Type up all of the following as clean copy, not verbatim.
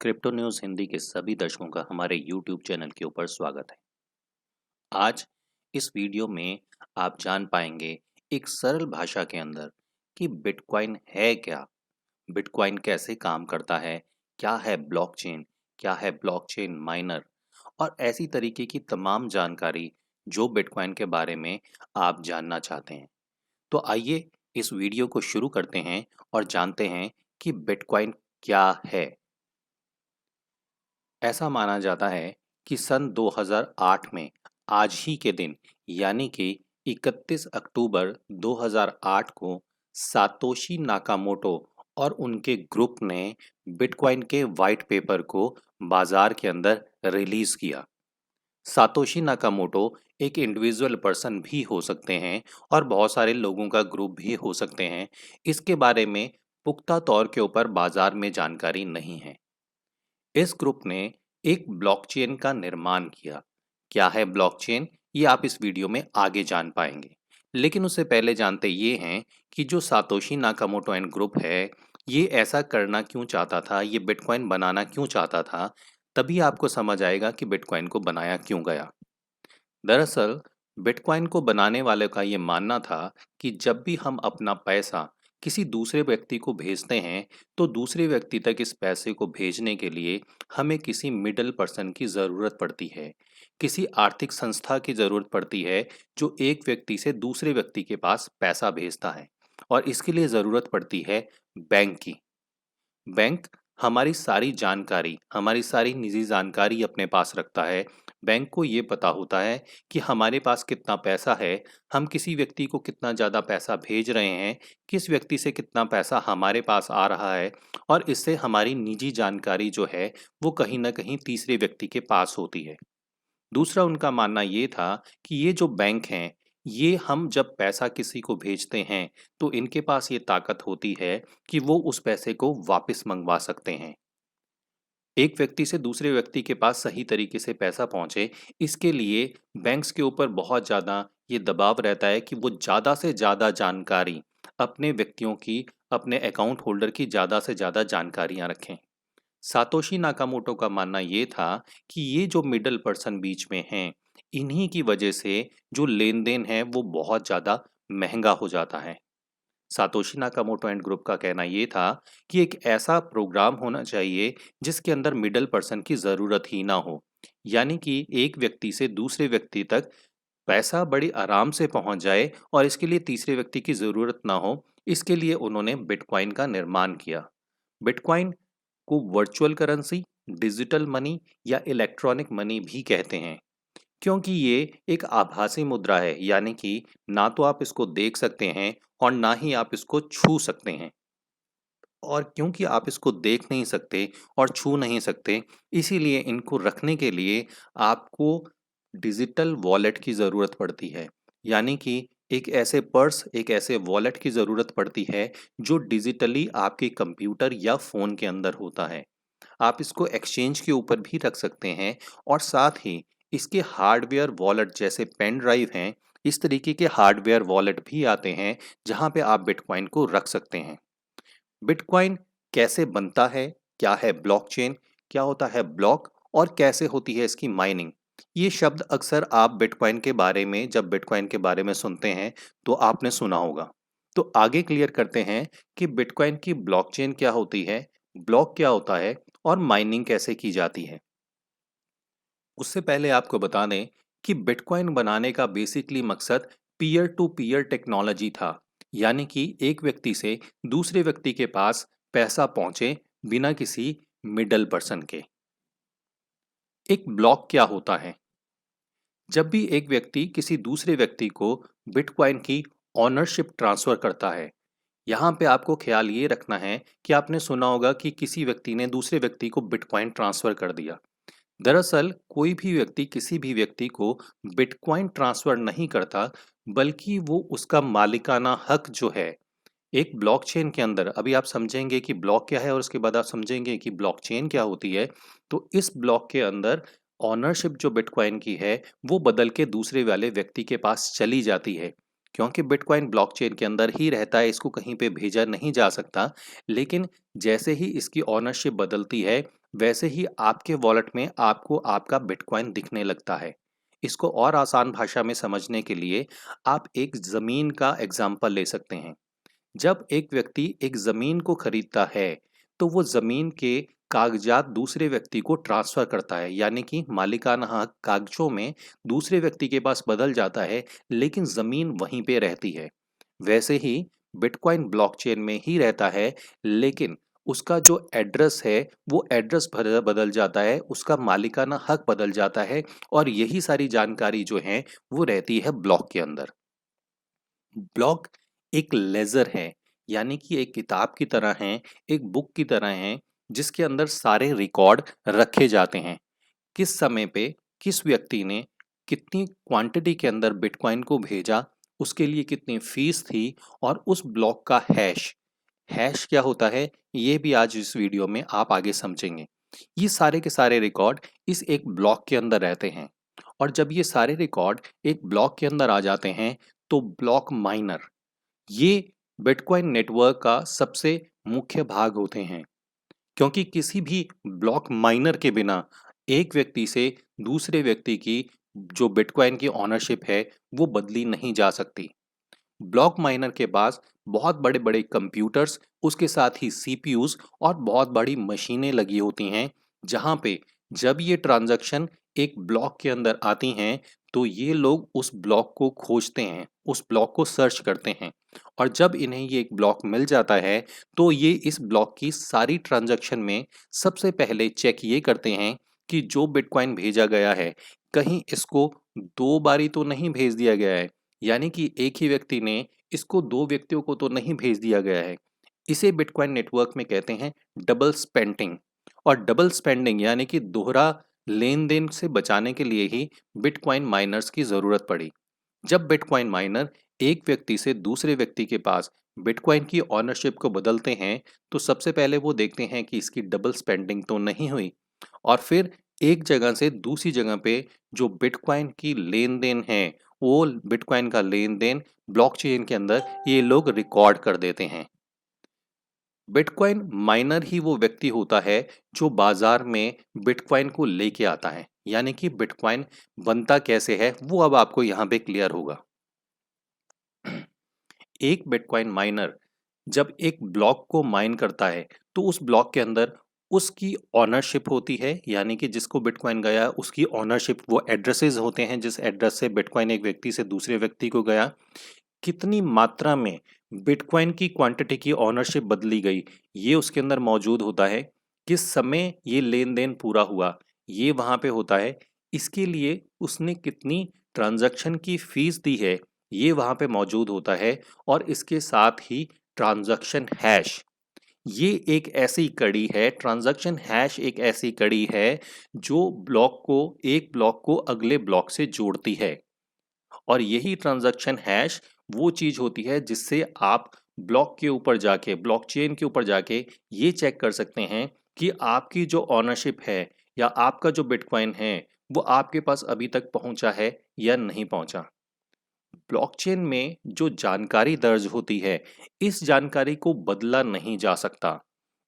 Crypto news Hindi के सभी दर्शकों का हमारे यूट्यूब चैनल के ऊपर स्वागत है। आज इस वीडियो में आप जान पाएंगे एक सरल भाषा के अंदर कि बिटकॉइन है क्या, बिटकॉइन कैसे काम करता है, क्या है ब्लॉकचेन, क्या है ब्लॉकचेन माइनर और ऐसी तरीके की तमाम जानकारी जो बिटकॉइन के बारे में आप जानना चाहते हैं। तो आइए इस वीडियो को शुरू करते हैं और जानते हैं कि बिटकॉइन क्या है। ऐसा माना जाता है कि सन 2008 में आज ही के दिन यानी कि 31 अक्टूबर 2008 को सातोशी नाकामोटो और उनके ग्रुप ने बिटकॉइन के वाइट पेपर को बाजार के अंदर रिलीज किया। सातोशी नाकामोटो एक इंडिविजुअल पर्सन भी हो सकते हैं और बहुत सारे लोगों का ग्रुप भी हो सकते हैं। इसके बारे में पुख्ता तौर के ऊपर बाजार में जानकारी नहीं है। इस ग्रुप ने एक ब्लॉकचेन का निर्माण किया। क्या है ब्लॉकचेन, ये आप इस वीडियो में आगे जान पाएंगे। लेकिन उससे पहले जानते ये हैं कि जो सातोशी नाकामोटो एंड ग्रुप है, ये ऐसा करना क्यों चाहता था, ये बिटकॉइन बनाना क्यों चाहता था। तभी आपको समझ आएगा कि बिटकॉइन को बनाया क्यों गया। दरअसल बिटकॉइन को बनाने वाले का ये मानना था कि जब भी हम अपना पैसा किसी दूसरे व्यक्ति को भेजते हैं तो दूसरे व्यक्ति तक इस पैसे को भेजने के लिए हमें किसी मिडल पर्सन की ज़रूरत पड़ती है, किसी आर्थिक संस्था की ज़रूरत पड़ती है जो एक व्यक्ति से दूसरे व्यक्ति के पास पैसा भेजता है। और इसके लिए ज़रूरत पड़ती है बैंक की। बैंक हमारी सारी जानकारी, हमारी सारी निजी जानकारी अपने पास रखता है। बैंक को ये पता होता है कि हमारे पास कितना पैसा है, हम किसी व्यक्ति को कितना ज़्यादा पैसा भेज रहे हैं, किस व्यक्ति से कितना पैसा हमारे पास आ रहा है। और इससे हमारी निजी जानकारी जो है वो कहीं न कहीं तीसरे व्यक्ति के पास होती है। दूसरा उनका मानना ये था कि ये जो बैंक हैं, ये हम जब पैसा किसी को भेजते हैं तो इनके पास ये ताकत होती है कि वो उस पैसे को वापस मंगवा सकते हैं। एक व्यक्ति से दूसरे व्यक्ति के पास सही तरीके से पैसा पहुंचे, इसके लिए बैंक्स के ऊपर बहुत ज़्यादा ये दबाव रहता है कि वो ज़्यादा से ज़्यादा जानकारी अपने व्यक्तियों की, अपने अकाउंट होल्डर की ज़्यादा से ज़्यादा जानकारियां रखें। सातोशी नाकामोटो का मानना ये था कि ये जो मिडल पर्सन बीच में हैं, इन्हीं की वजह से जो लेन देन है वो बहुत ज़्यादा महंगा हो जाता है। सातोशी नाकामोटो एंड ग्रुप का कहना ये था कि एक ऐसा प्रोग्राम होना चाहिए जिसके अंदर मिडल पर्सन की ज़रूरत ही ना हो, यानी कि एक व्यक्ति से दूसरे व्यक्ति तक पैसा बड़ी आराम से पहुंच जाए और इसके लिए तीसरे व्यक्ति की ज़रूरत ना हो। इसके लिए उन्होंने बिटकॉइन का निर्माण किया। बिटकॉइन को वर्चुअल करेंसी, डिजिटल मनी या इलेक्ट्रॉनिक मनी भी कहते हैं, क्योंकि ये एक आभासी मुद्रा है, यानी कि ना तो आप इसको देख सकते हैं और ना ही आप इसको छू सकते हैं। और क्योंकि आप इसको देख नहीं सकते और छू नहीं सकते, इसीलिए इनको रखने के लिए आपको डिजिटल वॉलेट की ज़रूरत पड़ती है। यानी कि एक ऐसे पर्स, एक ऐसे वॉलेट की ज़रूरत पड़ती है जो डिजिटली आपके कंप्यूटर या फ़ोन के अंदर होता है। आप इसको एक्सचेंज के ऊपर भी रख सकते हैं और साथ ही इसके हार्डवेयर वॉलेट जैसे पेन ड्राइव हैं, इस तरीके के हार्डवेयर वॉलेट भी आते हैं जहां पे आप बिटकॉइन को रख सकते हैं। बिटकॉइन कैसे बनता है, क्या है ब्लॉकचेन, क्या होता है ब्लॉक और कैसे होती है इसकी माइनिंग, ये शब्द अक्सर आप बिटकॉइन के बारे में, जब बिटकॉइन के बारे में सुनते हैं तो आपने सुना होगा। तो आगे क्लियर करते हैं कि बिटकॉइन की ब्लॉकचेन क्या होती है, ब्लॉक क्या होता है और माइनिंग कैसे की जाती है। उससे पहले आपको बता दें कि बिटकॉइन बनाने का बेसिकली मकसद पीयर टू पीयर टेक्नोलॉजी था, यानी कि एक व्यक्ति से दूसरे व्यक्ति के पास पैसा पहुंचे बिना किसी मिडल पर्सन के। एक ब्लॉक क्या होता है? जब भी एक व्यक्ति किसी दूसरे व्यक्ति को बिटकॉइन की ऑनरशिप ट्रांसफर करता है, यहाँ पे आपको ख्याल ये रखना है कि आपने सुना होगा कि किसी व्यक्ति ने दूसरे व्यक्ति को बिटकॉइन ट्रांसफर कर दिया। दरअसल कोई भी व्यक्ति किसी भी व्यक्ति को बिटकॉइन ट्रांसफर नहीं करता, बल्कि वो उसका मालिकाना हक जो है एक ब्लॉकचेन के अंदर, अभी आप समझेंगे कि ब्लॉक क्या है और उसके बाद आप समझेंगे कि ब्लॉकचेन क्या होती है। तो इस ब्लॉक के अंदर ऑनरशिप जो बिटकॉइन की है वो बदल के दूसरे वाले व्यक्ति के पास चली जाती है, क्योंकि बिटकॉइन ब्लॉकचेन के अंदर ही रहता है, इसको कहीं पे भेजा नहीं जा सकता। लेकिन जैसे ही इसकी ऑनरशिप बदलती है, वैसे ही आपके वॉलेट में आपको आपका बिटकॉइन दिखने लगता है। इसको और आसान भाषा में समझने के लिए आप एक ज़मीन का एग्जाम्पल ले सकते हैं। जब एक व्यक्ति एक ज़मीन को खरीदता है, तो वो ज़मीन के कागज़ात दूसरे व्यक्ति को ट्रांसफ़र करता है, यानी कि मालिकाना हक कागज़ों में दूसरे व्यक्ति के पास बदल जाता है, लेकिन ज़मीन वहीं पे रहती है। वैसे ही बिटकॉइन ब्लॉकचेन में ही रहता है, लेकिन उसका जो एड्रेस है, वो एड्रेस बदल जाता है, उसका मालिकाना हक बदल जाता है और यही सारी जानकारी जो है, वो रहती है ब्लॉक के अंदर। ब्लॉग एक लेज़र है, यानी कि एक किताब की तरह है, एक बुक की तरह है, जिसके अंदर सारे रिकॉर्ड रखे जाते हैं। किस समय पे किस व्यक्ति ने कितनी क्वांटिटी के अंदर बिटकॉइन को भेजा, उसके लिए कितनी फीस थी और उस ब्लॉक का हैश हैश क्या होता है, ये भी आज इस वीडियो में आप आगे समझेंगे। ये सारे के सारे रिकॉर्ड इस एक ब्लॉक के अंदर रहते हैं और जब ये सारे रिकॉर्ड एक ब्लॉक के अंदर आ जाते हैं, तो ब्लॉक माइनर ये बिटकॉइन नेटवर्क का सबसे मुख्य भाग होते हैं, क्योंकि किसी भी ब्लॉक माइनर के बिना एक व्यक्ति से दूसरे व्यक्ति की जो बिटकॉइन की ओनरशिप है, वो बदली नहीं जा सकती। ब्लॉक माइनर के पास बहुत बड़े बड़े कंप्यूटर्स, उसके साथ ही सीपीयूज और बहुत बड़ी मशीनें लगी होती हैं, जहां पे जब ये ट्रांजैक्शन एक ब्लॉक के अंदर आती हैं, तो ये लोग उस ब्लॉक को खोजते हैं, उस ब्लॉक को सर्च करते हैं और जब इन्हें ये एक ब्लॉक मिल जाता है, तो ये इस ब्लॉक की सारी ट्रांजैक्शन में सबसे पहले चेक ये करते हैं कि जो बिटकॉइन भेजा गया है, कहीं इसको दो बारी तो नहीं भेज दिया गया है, यानी कि एक ही व्यक्ति ने इसको दो व्यक्तियों को तो नहीं भेज दिया गया है। इसे बिटकॉइन नेटवर्क में कहते हैं डबल स्पेंडिंग। और डबल स्पेंडिंग यानी कि दोहरा लेन देन से बचाने के लिए ही बिटकॉइन माइनर्स की ज़रूरत पड़ी। जब बिटकॉइन माइनर एक व्यक्ति से दूसरे व्यक्ति के पास बिटकॉइन की ऑनरशिप को बदलते हैं, तो सबसे पहले वो देखते हैं कि इसकी डबल स्पेंडिंग तो नहीं हुई और फिर एक जगह से दूसरी जगह पे जो बिटकॉइन की लेन देन है, वो बिटकॉइन का लेन देन ब्लॉकचेन के अंदर ये लोग रिकॉर्ड कर देते हैं। बिटकॉइन माइनर ही वो व्यक्ति होता है जो बाजार में बिटकॉइन को लेके आता है, यानी कि बिटकॉइन बनता कैसे है वो अब आपको यहाँ पे क्लियर होगा। एक बिटकॉइन माइनर जब एक ब्लॉक को माइन करता है, तो उस ब्लॉक के अंदर उसकी ऑनरशिप होती है, यानी कि जिसको बिटकॉइन गया उसकी ऑनरशिप, वो एड्रेसेस होते हैं जिस एड्रेस से बिटकॉइन एक व्यक्ति से दूसरे व्यक्ति को गया, कितनी मात्रा में बिटकॉइन की क्वांटिटी की ऑनरशिप बदली गई, ये उसके अंदर मौजूद होता है। किस समय ये लेन देन पूरा हुआ, ये वहाँ पे होता है। इसके लिए उसने कितनी ट्रांजैक्शन की फीस दी है, ये वहाँ पे मौजूद होता है। और इसके साथ ही ट्रांजैक्शन हैश, ये एक ऐसी कड़ी है, ट्रांजैक्शन हैश एक ऐसी कड़ी है जो एक ब्लॉक को अगले ब्लॉक से जोड़ती है। और यही ट्रांजैक्शन हैश वो चीज़ होती है जिससे आप ब्लॉक के ऊपर जाके, ब्लॉकचेन के ऊपर जाके ये चेक कर सकते हैं कि आपकी जो ओनरशिप है या आपका जो बिटकॉइन है, वो आपके पास अभी तक पहुंचा है या नहीं पहुंचा। ब्लॉकचेन में जो जानकारी दर्ज होती है, इस जानकारी को बदला नहीं जा सकता,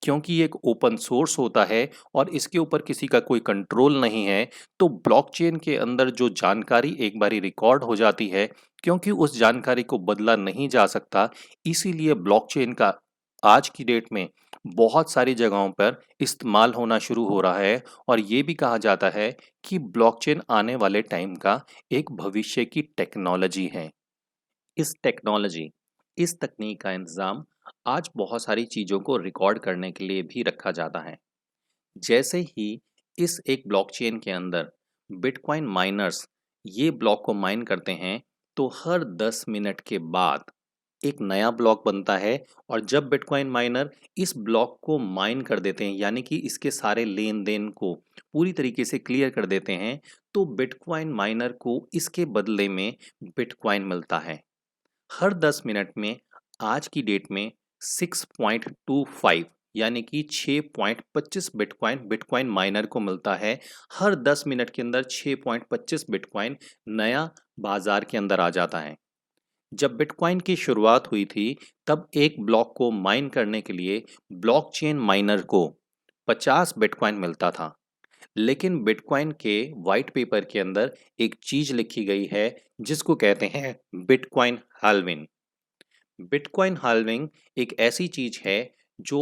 क्योंकि ये एक ओपन सोर्स होता है और इसके ऊपर किसी का कोई कंट्रोल नहीं है। तो ब्लॉकचेन के अंदर जो जानकारी एक बारी रिकॉर्ड हो जाती है, क्योंकि उस जानकारी को बदला नहीं जा सकता, इसीलिए ब्लॉकचेन का आज की डेट में बहुत सारी जगहों पर इस्तेमाल होना शुरू हो रहा है। और ये भी कहा जाता है कि ब्लॉकचेन आने वाले टाइम का एक भविष्य की टेक्नोलॉजी है। इस टेक्नोलॉजी, इस तकनीक का इंतज़ाम आज बहुत सारी चीज़ों को रिकॉर्ड करने के लिए भी रखा जाता है। जैसे ही इस एक ब्लॉकचेन के अंदर बिटकॉइन माइनर्स ये ब्लॉक को माइन करते हैं, तो हर 10 मिनट के बाद एक नया ब्लॉक बनता है। और जब बिटकॉइन माइनर इस ब्लॉक को माइन कर देते हैं, यानी कि इसके सारे लेन देन को पूरी तरीके से क्लियर कर देते हैं, तो बिटकॉइन माइनर को इसके बदले में बिटकॉइन मिलता है। हर 10 मिनट में आज की डेट में 6.25, यानी कि 6.25 बिटकॉइन बिटकॉइन माइनर को मिलता है। हर 10 मिनट के अंदर 6.25 बिटकॉइन नया बाजार के अंदर आ जाता है। जब बिटकॉइन की शुरुआत हुई थी, तब एक ब्लॉक को माइन करने के लिए ब्लॉकचेन माइनर को 50 बिटकॉइन मिलता था। लेकिन बिटकॉइन के वाइट पेपर के अंदर एक चीज लिखी गई है जिसको कहते हैं बिटकॉइन हाल्विंग। बिटकॉइन हाल्विंग एक ऐसी चीज है जो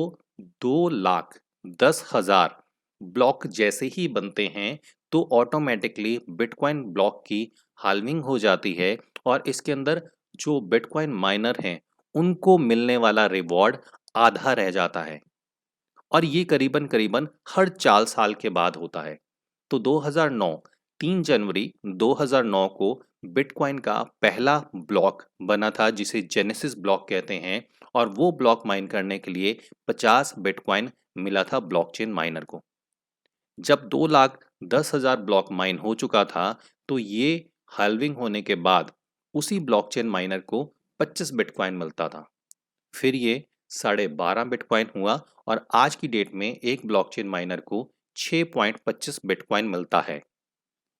2,10,000 ब्लॉक जैसे ही बनते हैं तो ऑटोमेटिकली बिटकॉइन ब्लॉक की हाल्विंग हो जाती है और इसके अंदर जो बिटकॉइन माइनर हैं उनको मिलने वाला रिवॉर्ड आधा रह जाता है और ये करीबन करीबन हर 4 साल के बाद होता है। तो 2009 3 जनवरी 2009 को बिटकॉइन का पहला ब्लॉक बना था जिसे जेनेसिस ब्लॉक कहते हैं और वो ब्लॉक माइन करने के लिए 50 बिटकॉइन मिला था ब्लॉकचेन माइनर को। जब 2,10,000 ब्लॉक माइन हो चुका था तो ये हाल्विंग होने के बाद उसी ब्लॉकचेन माइनर को 25 बिटकॉइन मिलता था। फिर ये 12.5 बिटकॉइन हुआ और आज की डेट में एक ब्लॉकचेन माइनर को 6.25 बिटकॉइन मिलता है।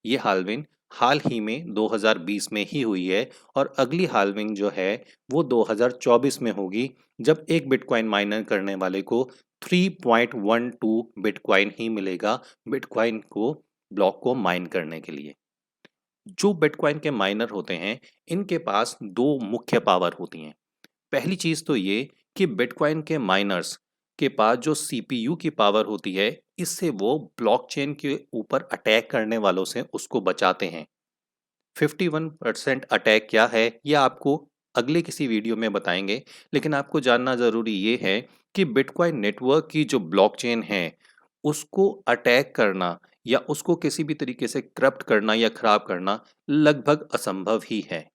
ये हाल्विंग हाल ही में 2020 में ही हुई है और अगली हाल्विंग जो है वो 2024 में होगी जब एक बिटकॉइन माइनर करने वाले को 3.12 बिटकॉइन ही मिलेगा बिटकॉइन को ब्लॉक को माइन करने के लिए। जो बिटकॉइन के माइनर होते हैं इनके पास दो मुख्य पावर होती हैं। पहली चीज तो ये कि बिटकॉइन के माइनर्स के पास जो सीपीयू की पावर होती है इससे वो ब्लॉकचेन के ऊपर अटैक करने वालों से उसको बचाते हैं। 51% अटैक क्या है ये आपको अगले किसी वीडियो में बताएंगे, लेकिन आपको जानना ज़रूरी ये है कि बिटकॉइन नेटवर्क की जो ब्लॉकचेन है उसको अटैक करना या उसको किसी भी तरीके से करप्ट करना या खराब करना लगभग असंभव ही है।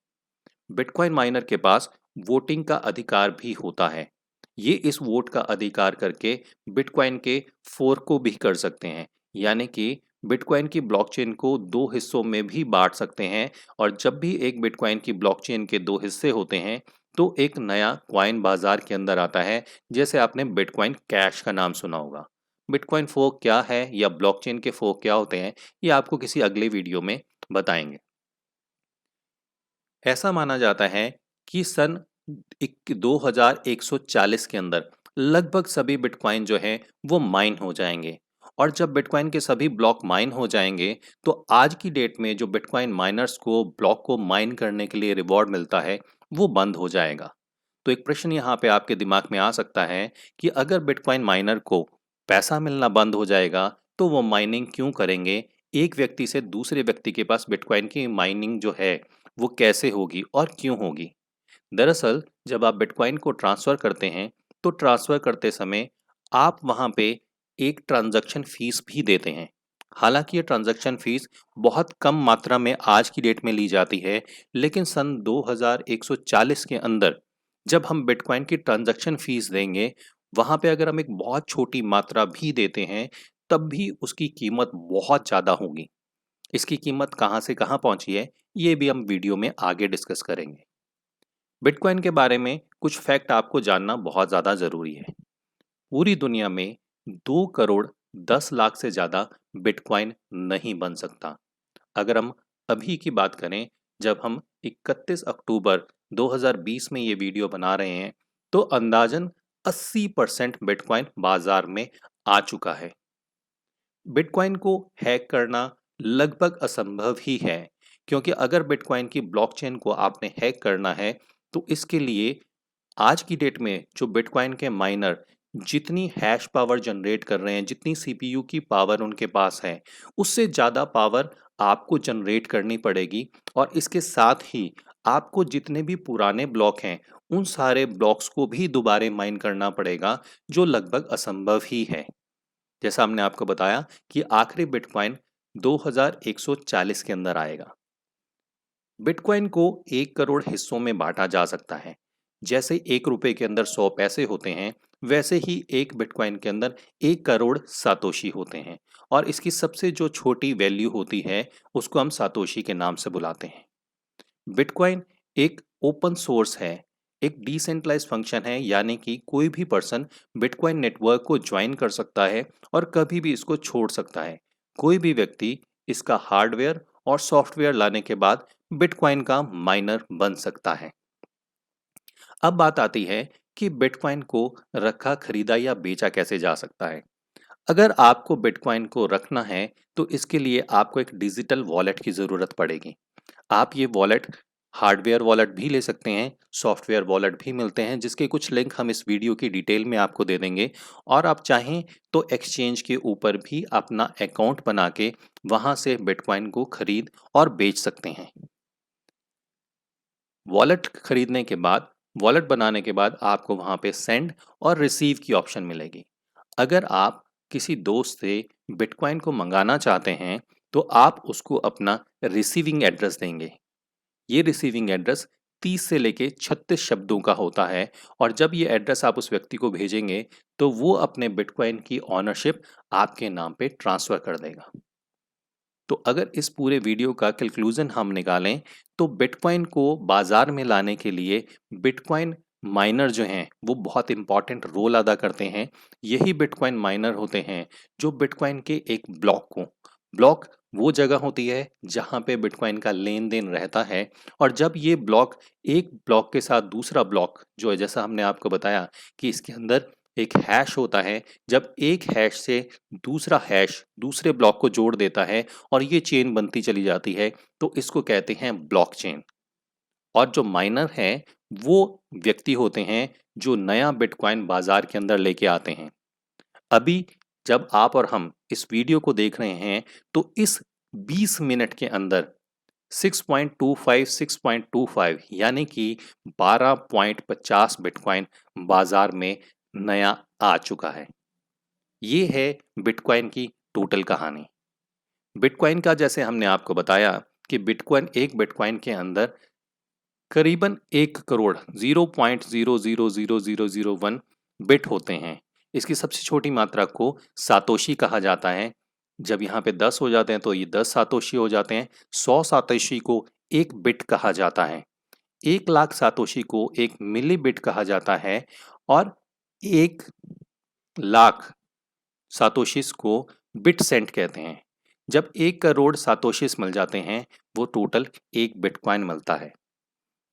बिटकॉइन माइनर के पास वोटिंग का अधिकार भी होता है। ये इस वोट का अधिकार करके बिटकॉइन के फोर्क को भी कर सकते हैं, यानी कि बिटकॉइन की ब्लॉकचेन को दो हिस्सों में भी बांट सकते हैं और जब भी एक बिटकॉइन की ब्लॉकचेन के दो हिस्से होते हैं तो एक नया कॉइन बाजार के अंदर आता है। जैसे आपने बिटकॉइन कैश का नाम सुना होगा। बिटकॉइन फोर्क क्या है या ब्लॉकचेन के फोर्क क्या होते हैं ये आपको किसी अगले वीडियो में बताएंगे। ऐसा माना जाता है कि सन 2140 के अंदर लगभग सभी बिटकॉइन जो है वो माइन हो जाएंगे और जब बिटकॉइन के सभी ब्लॉक माइन हो जाएंगे तो आज की डेट में जो बिटकॉइन माइनर्स को ब्लॉक को माइन करने के लिए रिवॉर्ड मिलता है वो बंद हो जाएगा। तो एक प्रश्न यहाँ पे आपके दिमाग में आ सकता है कि अगर बिटकॉइन माइनर को पैसा मिलना बंद हो जाएगा तो वो माइनिंग क्यों करेंगे, एक व्यक्ति से दूसरे व्यक्ति के पास बिटकॉइन की माइनिंग जो है वो कैसे होगी और क्यों होगी। दरअसल जब आप बिटकॉइन को ट्रांसफ़र करते हैं तो ट्रांसफ़र करते समय आप वहाँ पे एक ट्रांजैक्शन फ़ीस भी देते हैं। हालांकि ये ट्रांजैक्शन फ़ीस बहुत कम मात्रा में आज की डेट में ली जाती है, लेकिन सन 2140 के अंदर जब हम बिटकॉइन की ट्रांजैक्शन फ़ीस देंगे वहाँ पे अगर हम एक बहुत छोटी मात्रा भी देते हैं तब भी उसकी कीमत बहुत ज़्यादा होगी। इसकी कीमत कहाँ से कहाँ पहुँची है ये भी हम वीडियो में आगे डिस्कस करेंगे। बिटकॉइन के बारे में कुछ फैक्ट आपको जानना बहुत ज़्यादा ज़रूरी है। पूरी दुनिया में 2,10,00,000 से ज़्यादा बिटकॉइन नहीं बन सकता। अगर हम अभी की बात करें, जब हम 31 अक्टूबर 2020 में ये वीडियो बना रहे हैं तो अंदाजन 80% बिटकॉइन बाजार में आ चुका है। बिटकॉइन को हैक करना लगभग असंभव ही है, क्योंकि अगर बिटकॉइन की ब्लॉकचेन को आपने हैक करना है तो इसके लिए आज की डेट में जो बिटकॉइन के माइनर जितनी हैश पावर जनरेट कर रहे हैं, जितनी सीपीयू की पावर उनके पास है, उससे ज़्यादा पावर आपको जनरेट करनी पड़ेगी और इसके साथ ही आपको जितने भी पुराने ब्लॉक हैं उन सारे ब्लॉक्स को भी दोबारा माइन करना पड़ेगा, जो लगभग असंभव ही है। जैसा हमने आपको बताया कि आखिरी बिटकॉइन 2140 के अंदर आएगा। बिटकॉइन को 1 करोड़ हिस्सों में बांटा जा सकता है। जैसे 1 रुपए के अंदर 100 पैसे होते हैं, वैसे ही एक बिटकॉइन के अंदर 1 करोड़ सातोशी होते हैं और इसकी सबसे जो छोटी वैल्यू होती है उसको हम सातोशी के नाम से बुलाते हैं। बिटकॉइन एक ओपन सोर्स है, एक डिसेंट्रलाइज्ड फंक्शन है, यानी कि कोई भी पर्सन बिटकॉइन नेटवर्क को ज्वाइन कर सकता है और कभी भी इसको छोड़ सकता है। कोई भी व्यक्ति इसका हार्डवेयर और सॉफ्टवेयर लाने के बाद बिटकॉइन का माइनर बन सकता है। अब बात आती है कि बिटकॉइन को रखा, खरीदा या बेचा कैसे जा सकता है। अगर आपको बिटकॉइन को रखना है तो इसके लिए आपको एक डिजिटल वॉलेट की ज़रूरत पड़ेगी। आप ये वॉलेट हार्डवेयर वॉलेट भी ले सकते हैं, सॉफ्टवेयर वॉलेट भी मिलते हैं जिसके कुछ लिंक हम इस वीडियो की डिटेल में आपको दे देंगे। और आप चाहें तो एक्सचेंज के ऊपर भी अपना अकाउंट बना के वहाँ से बिटकॉइन को खरीद और बेच सकते हैं। वॉलेट खरीदने के बाद, वॉलेट बनाने के बाद आपको वहाँ पे सेंड और रिसीव की ऑप्शन मिलेगी। अगर आप किसी दोस्त से बिटकॉइन को मंगाना चाहते हैं तो आप उसको अपना रिसीविंग एड्रेस देंगे। ये रिसीविंग एड्रेस 30 से लेके 36 शब्दों का होता है और जब ये एड्रेस आप उस व्यक्ति को भेजेंगे तो वो अपने बिटकॉइन की ऑनरशिप आपके नाम पे ट्रांसफ़र कर देगा। तो अगर इस पूरे वीडियो का कंक्लूजन हम निकालें तो बिटकॉइन को बाजार में लाने के लिए बिटकॉइन माइनर जो हैं वो बहुत इंपॉर्टेंट रोल अदा करते हैं। यही बिटकॉइन माइनर होते हैं जो बिटकॉइन के एक ब्लॉक वो जगह होती है जहाँ पे बिटकॉइन का लेन देन रहता है। और जब ये ब्लॉक एक ब्लॉक के साथ दूसरा ब्लॉक जो है, जैसा हमने आपको बताया कि इसके अंदर एक हैश होता है, जब एक हैश से दूसरा हैश दूसरे ब्लॉक को जोड़ देता है और ये चेन बनती चली जाती है तो इसको कहते हैं ब्लॉकचेन। और जो माइनर हैं वो व्यक्ति होते हैं जो नया बिटकॉइन बाजार के अंदर लेके आते हैं। अभी जब आप और हम इस वीडियो को देख रहे हैं तो इस 20 मिनट के अंदर 6.25 यानी कि 12.50 बिटकॉइन बाजार में नया आ चुका है। ये है बिटकॉइन की टोटल कहानी। बिटकॉइन का जैसे हमने आपको बताया कि एक बिटकॉइन के अंदर करीबन 1 करोड़ 0.000001 बिट होते हैं। इसकी सबसे छोटी मात्रा को सातोशी कहा जाता है। जब यहाँ पे 10 हो जाते हैं तो ये 10 सातोशी हो जाते हैं। 100 सातोशी को 1 बिट कहा जाता है। 1 लाख सातोशी को 1 मिली बिट कहा जाता है और 1 लाख सातोशीस को बिट सेंट कहते हैं। जब 1 करोड़ सातोशीस मिल जाते हैं वो टोटल 1 बिटकॉइन मिलता है।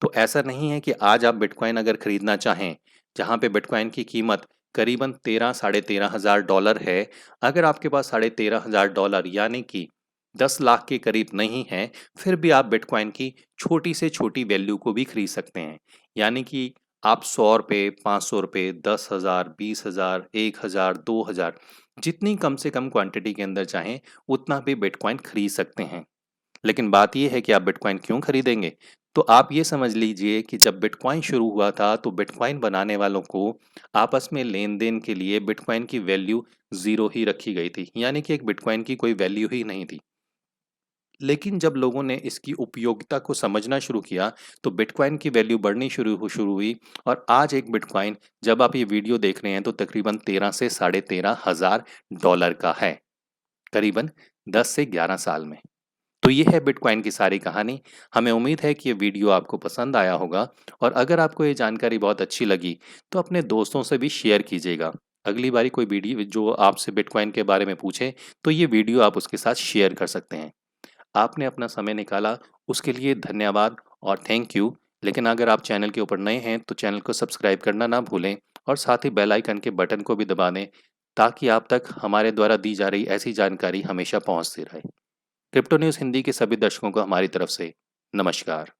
तो ऐसा नहीं है कि आज आप बिटकॉइन अगर खरीदना चाहें, जहाँ पे बिटकॉइन की कीमत करीबन 13 साढ़े 13 हज़ार डॉलर है, अगर आपके पास साढ़े 13 हज़ार डॉलर यानी कि 10 लाख के करीब नहीं है, फिर भी आप बिटकॉइन की छोटी से छोटी वैल्यू को भी खरीद सकते हैं। यानी कि आप 100 रुपये, 500 रुपये, 10,000, 20,000, 1,000, 2,000 जितनी कम से कम क्वांटिटी के अंदर चाहें, उतना भी बिटकॉइन खरीद सकते हैं। लेकिन बात ये है कि आप बिटकॉइन क्यों खरीदेंगे? तो आप ये समझ लीजिए कि जब बिटकॉइन शुरू हुआ था तो बिटकॉइन बनाने वालों को आपस में लेन-देन के लिए बिटकॉइन की वैल्यू 0 ही रखी गई थी। यानी कि एक बिटकॉइन की कोई वैल्यू ही नहीं थी। लेकिन जब लोगों ने इसकी उपयोगिता को समझना शुरू किया तो बिटकॉइन की वैल्यू बढ़नी शुरू हुई और आज एक बिटकॉइन, जब आप ये वीडियो देख रहे हैं, तो तकरीबन 13 से साढ़े 13 हज़ार डॉलर का है, करीबन 10 से 11 साल में। तो ये है बिटकॉइन की सारी कहानी। हमें उम्मीद है कि ये वीडियो आपको पसंद आया होगा और अगर आपको ये जानकारी बहुत अच्छी लगी तो अपने दोस्तों से भी शेयर कीजिएगा। अगली बारी कोई वीडियो जो आपसे बिटकॉइन के बारे में पूछे तो ये वीडियो आप उसके साथ शेयर कर सकते हैं। आपने अपना समय निकाला उसके लिए धन्यवाद और थैंक यू। लेकिन अगर आप चैनल के ऊपर नए हैं तो चैनल को सब्सक्राइब करना ना भूलें और साथ ही बेल आइकन के बटन को भी दबा दें ताकि आप तक हमारे द्वारा दी जा रही ऐसी जानकारी हमेशा पहुंचती रहे। क्रिप्टो न्यूज़ हिंदी के सभी दर्शकों को हमारी तरफ से नमस्कार।